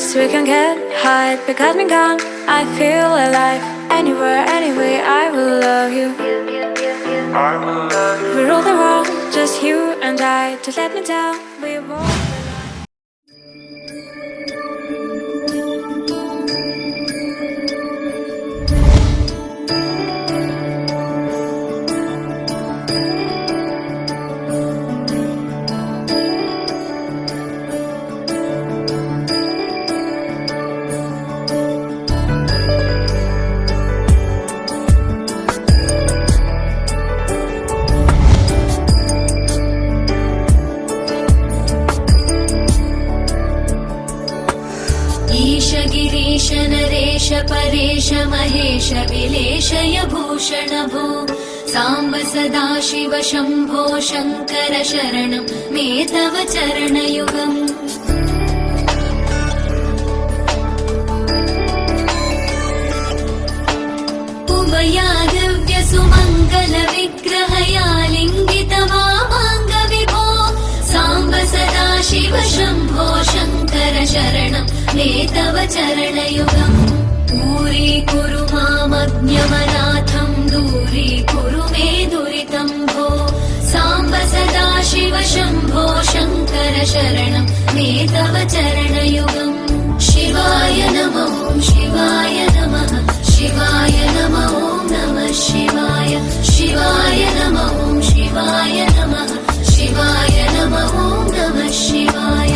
place we can get high. Because me gone, I feel alive. Anywhere, anyway, I will love you. We rule the world, just you and I. Just let me down, we won't. गिरीश नरेश परेश महेश विलेशय भूषण भो साम्ब सदाशिव शम्भो शङ्कर शरणं मे तव चरणयुगम् उमया दिव्य सुमङ्गल विग्रहया लिङ्गित वामाङ्ग विभो साम्ब सदाशिव शम्भो शङ्कर शरणं मे तव चरणयुगम् दूरीकुरु मामज्ञमनाथं दूरीकुरु मे दुरितं भो साम्ब सदाशिव शम्भो शङ्कर शरणं मे तव चरणयुगम् शिवाय नमः शिवाय नमः शिवाय नमः नमः शिवाय शिवाय नमः शिवाय नमः शिवाय नमः नमः शिवाय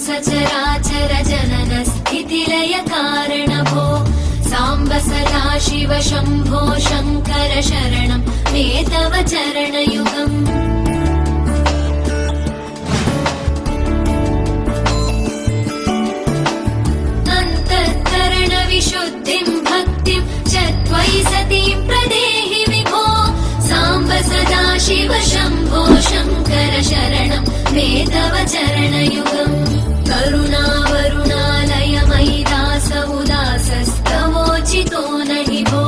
सचराचर जनन स्थितिलय कारण भो साम्ब सदाशिव शम्भो शङ्कर शरणं मे तव चरणयुगम् अन्तःकरण विशुद्धिं भक्तिं च त्वयि सतीं प्रदेहि विभो साम्ब सदाशिव शम्भो शङ्कर शरणं मे तव चरणयुगम् करुणावरुणालय मयि दास उदासस्तवोचितो नहि भो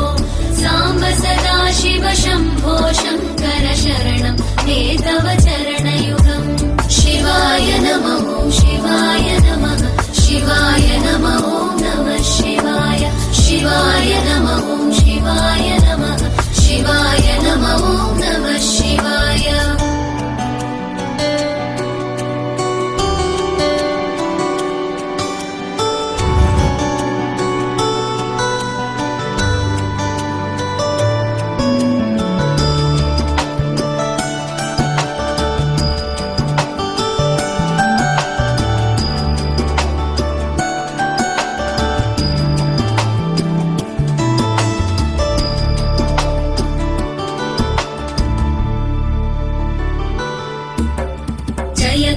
साम्ब सदाशिव शम्भो शङ्कर शरणं मे तव चरणयुगम् शिवाय नमः शिवाय नमः शिवाय नमः नमः शिवाय शिवाय नमः शिवाय नमः शिवाय नमः नमः शिवाय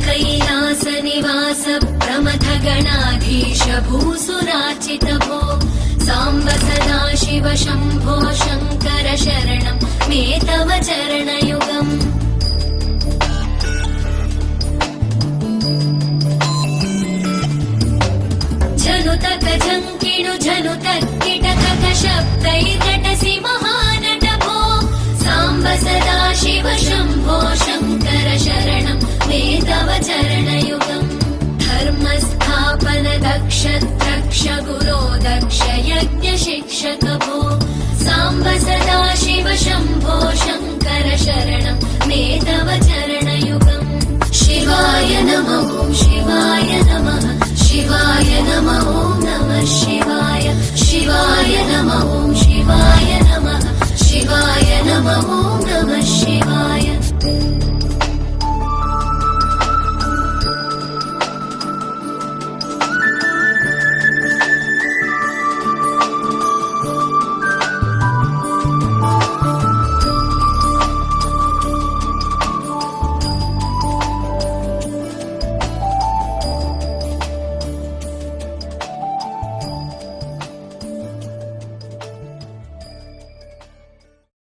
कैलास निवास प्रमथ गणाधीश भूसुराचित भो साम्ब सदाशिव शम्भो शङ्कर शरणं मे तव चरणयुगम् झनुतक झङ्किणु झनुतक किटकक शब्दैर्नटसि महानट भो साम्ब सदाशिव शम्भो शङ्कर शरणं मे तव चरणयुगम् धर्मस्थापन दक्ष द्रक्ष गुरो दक्ष यज्ञ शिक्षक भो साम्ब सदाशिव शम्भो शङ्कर शरणं मे तव चरणयुगम् शिवाय नमः